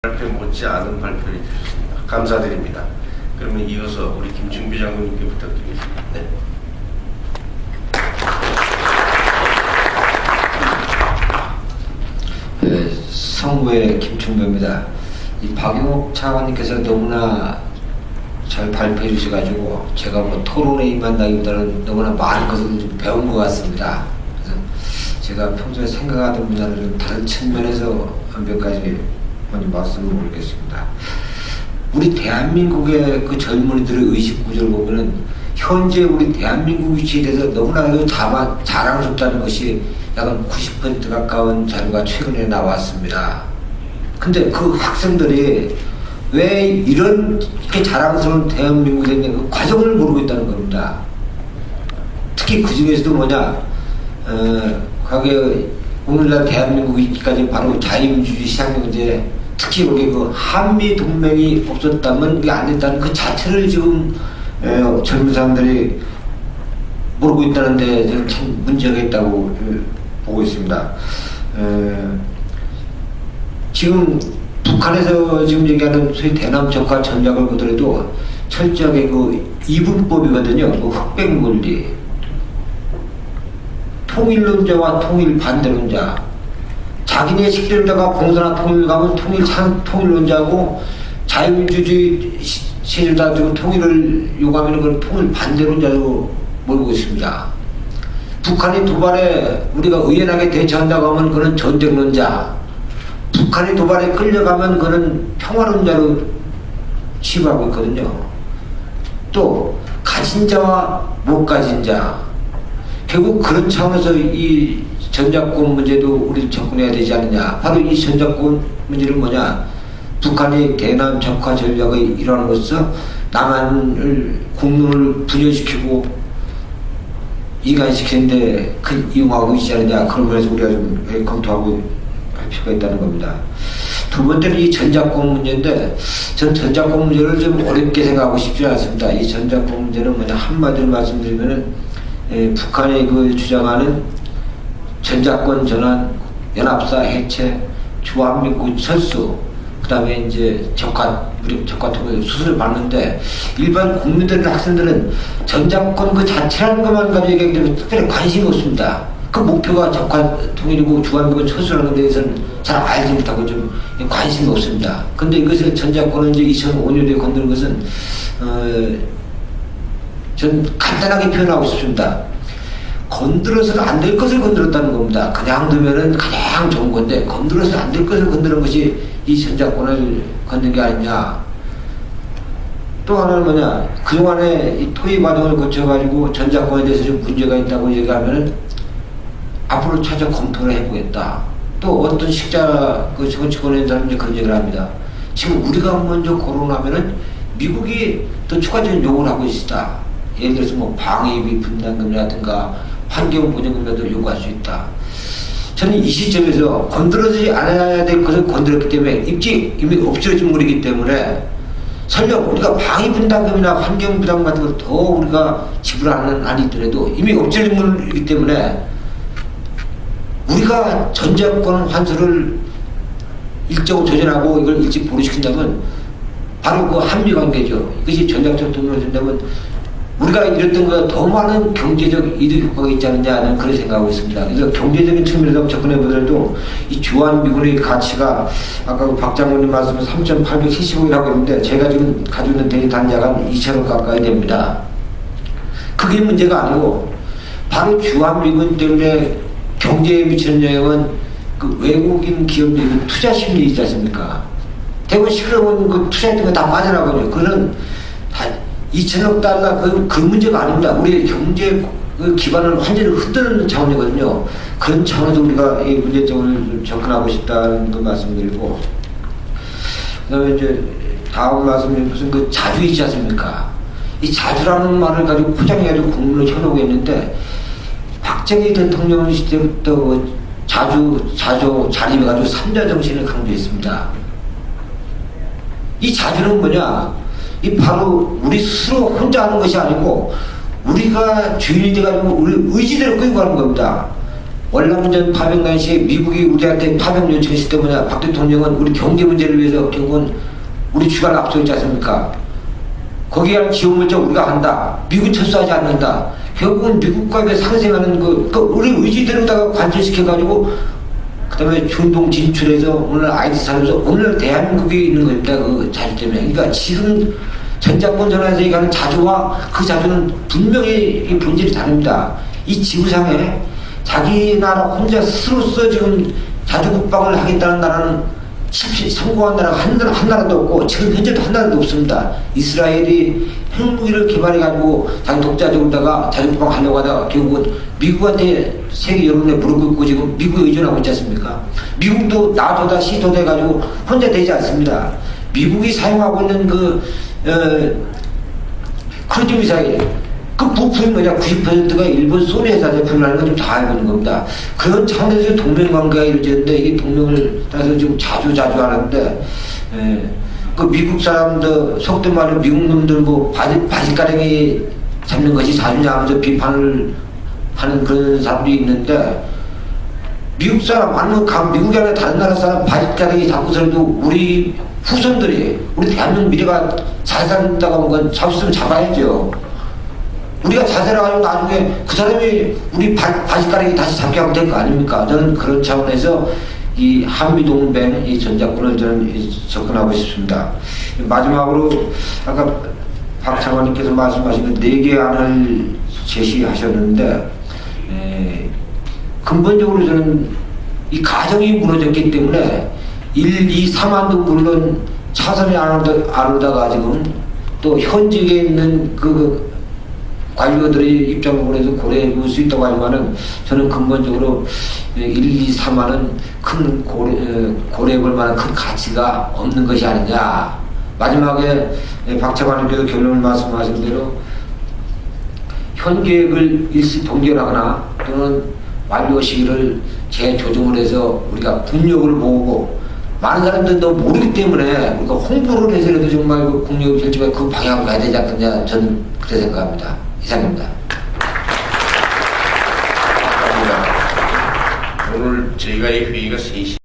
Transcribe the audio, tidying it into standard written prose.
발표 못지않은 발표를 해주셨습니다. 감사드립니다. 그러면 이어서 우리 김충배 장군님께 부탁드리겠습니다. 네. 네, 성부의 김충배입니다. 이 박용옥 차관님께서 너무나 잘 발표해 주셔가지고 제가 뭐 토론에 임한다기보다는 너무나 많은 것을 좀 배운 것 같습니다. 그래서 제가 평소에 생각하던 분야를 좀 다른 측면에서 몇 가지 먼저 말씀을 드리겠습니다. 우리 대한민국의 그 젊은이들의 의식 구조를 보면은 현재 우리 대한민국 위치에 대해서 너무나 자랑스럽다는 것이 약 90% 가까운 자료가 최근에 나왔습니다. 근데 그 학생들이 왜 이렇게 자랑스러운 대한민국에 있는 그 과정을 모르고 있다는 겁니다. 특히 그 중에서도 뭐냐, 과거에 오늘날 대한민국이까지 바로 자유민주주의 시장경제, 특히 여기 그 한미 동맹이 없었다면 그게 안 됐다는 그 자체를 지금 젊은 사람들이 모르고 있다는데 저는 참 문제가 있다고 보고 있습니다. 지금 북한에서 지금 얘기하는 소위 대남 적화 전략을 보더라도 철저하게 그 이분법이거든요. 그 흑백물리, 통일론자와 통일 반대론자, 자기네 식대론자가 공산화 통일 가면 통일론자고 자유민주주의 세력자 지금 통일을 요구하면 그걸 통일 반대론자로 몰고 있습니다. 북한이 도발에 우리가 의연하게 대처한다고 하면 그는 전쟁론자, 북한이 도발에 끌려가면 그는 평화론자로 취급하고 있거든요. 또 가진 자와 못 가진 자, 결국 그런 차원에서 이 전작권 문제도 우리 접근해야 되지 않느냐. 바로 이 전작권 문제는 뭐냐, 북한이 대남 적화 전략의 일환으로서 남한을 국론을 분열시키고 이간시키는데 그 이용하고 있지 않느냐. 그런 면에서 우리가 좀 검토하고 할 필요가 있다는 겁니다. 두 번째는 이 전작권 문제인데, 전 전작권 문제를 좀 어렵게 생각하고 싶지 않습니다. 이 전작권 문제는 뭐냐, 한마디로 말씀드리면은 북한이 그 주장하는 전작권 전환, 연합사 해체, 주한미군 철수, 그 다음에 이제 무력 적화 통해 수술을 받는데, 일반 국민들이나 학생들은 전작권 그 자체라는 것만 가지고 얘기하기 때문에 특별히 관심이 없습니다. 그 목표가 적화 통일이고 주한미군 철수라는 데 대해서는 잘 알지 못하고 좀 관심이 없습니다. 근데 이것을 전작권을 이제 2005년에 건드는 것은 전 간단하게 표현하고 싶습니다. 건드려서는 안 될 것을 건드렸다는 겁니다. 그냥 두면은 가장 좋은 건데, 건드려서 안 될 것을 건드는 것이 이 전작권을 건든 게 아니냐. 또 하나는 뭐냐, 그동안에 이 토의 과정을 거쳐가지고 전작권에 대해서 좀 문제가 있다고 얘기하면은 앞으로 차차 검토를 해보겠다. 또 어떤 식자 그 정치권에 있는 사람들이 그런 얘기를 합니다. 지금 우리가 먼저 거론하면은 미국이 더 추가적인 요구를 하고 있다. 예를 들어서 뭐 방위비 분담금이라든가 환경보전금이라도 요구할 수 있다. 저는 이 시점에서 건드려지지 않아야 될 것을 건드렸기 때문에 이미 엎질러진 물이기 때문에, 설령 우리가 방위 분담금이나 환경 부담 같은 걸 더 우리가 지불하는 한이 있더라도 이미 엎질러진 물이기 때문에 우리가 전작권 환수를 일정으로 조절하고 이걸 일찍 보류시킨다면 바로 그 한미 관계죠. 이것이 전략적 도움을 준다면 우리가 이랬던 것보다 더 많은 경제적 이득 효과가 있지 않느냐는 그런 생각하고 있습니다. 그래서 경제적인 측면에서 접근해 보더라도 이 주한미군의 가치가 아까 박 장군님 말씀은 3,875이라고 했는데, 제가 지금 가지고 있는 데이터는 약 2,000억 가까이 됩니다. 그게 문제가 아니고 바로 주한미군 때문에 경제에 미치는 영향은 그 외국인 기업들의 투자 심리 있지 않습니까? 대부분 실업은 그 투자했던 거 다 빠져나가거든요. 그거는 다 2천억 달러 그 문제가 아닙니다. 우리의 경제 그 기반을 완전히 흔드는 차원이거든요. 그런 차원에서 우리가 이 문제점을 접근하고 싶다는 그 말씀드리고, 그 다음에 이제 다음 말씀이 무슨 그 자주 있지 않습니까? 이 자주라는 말을 가지고 포장해가지고 국민을 쳐놓고 있는데, 박정희 대통령 시대부터 그 자립해가지고 3자 정신을 강조했습니다. 이 자주는 뭐냐? 이 바로 우리 스스로 혼자 하는 것이 아니고 우리가 주인이 돼가지고 우리 의지대로 끌고 가는 겁니다. 월남전 파병 당시에 미국이 우리한테 파병 요청했을 때 뭐냐, 박 대통령은 우리 경제 문제를 위해서 결국은 우리 주가를 앞서있지 않습니까? 거기에 대한 지원 물자 우리가 한다. 미국 철수하지 않는다. 결국은 미국과 상생하는 우리 의지대로다가 관철시켜가지고 그 다음에 중동 진출해서 오늘 아이디 살면서 오늘 대한민국이 있는 겁니다. 그 자주 때문에. 그러니까 지금 전작권 전환에서 얘기하는 자주와 그 자주는 분명히 이 본질이 다릅니다. 이 지구상에 자기 나라 혼자 스스로서 지금 자주 국방을 하겠다는 나라는 성공한 나라가 한 나라도 없고 지금 현재도 한 나라도 없습니다. 이스라엘이 핵무기를 개발해가지고 자기 독자적으로다가 자주 국방하려고 하다가 결국은 미국한테 세계 여론에 무릎 꿇고 지금 미국에 의존하고 있지 않습니까? 미국도 나토다 시토다 해가지고 혼자 되지 않습니다. 미국이 사용하고 있는 크루즈 미사일 그 부품이 뭐냐, 90%가 일본 소니 회사 제품이라는 걸 좀 다 알고 있는 겁니다. 그런 차원에서 동맹관계가 이루어졌는데 이 동맹을 따라서 지금 자주 하는데, 그 미국 사람들, 속된 말로 미국 놈들 뭐 바지가랑이 잡는 것이 자주냐 하면서 비판을 하는 그런 사람들이 있는데, 미국 사람, 아니면 미국이 아니라 다른 나라 사람 바지가랑이 잡고서라도 우리 후손들이, 우리 대한민국 미래가 잘 산다고 하는 건 잡았으면 잡아야죠. 우리가 자세라가지고 나중에 그 사람이 우리 바지가랑이 다시 잡게 하면 될 거 아닙니까? 저는 그런 차원에서 이 한미동맹, 이 전작권을 저는 접근하고 싶습니다. 마지막으로 아까 박 장관님께서 말씀하신 그 4개 안을 제시하셨는데, 근본적으로 저는 이 가정이 무너졌기 때문에 1, 2, 3안도 물론 차선이 안 오다가 지금 또 현직에 있는 관료들의 입장으로 해서 고려해 볼 수 있다고 하지만은 저는 근본적으로 1, 2, 3화는 큰 고려해 볼 만한 큰 가치가 없는 것이 아니냐. 마지막에 박 차관님께서 결론을 말씀하신 대로 현 계획을 일시 동결하거나 또는 완료 시기를 재조정을 해서 우리가 국력을 모으고 많은 사람들도 모르기 때문에 우리가 홍보를 해서라도 정말 국력 결정에 그 방향으로 가야 되지 않겠냐, 저는 그렇게 생각합니다. 이상입니다. 오늘 저희가 이 회의가 3시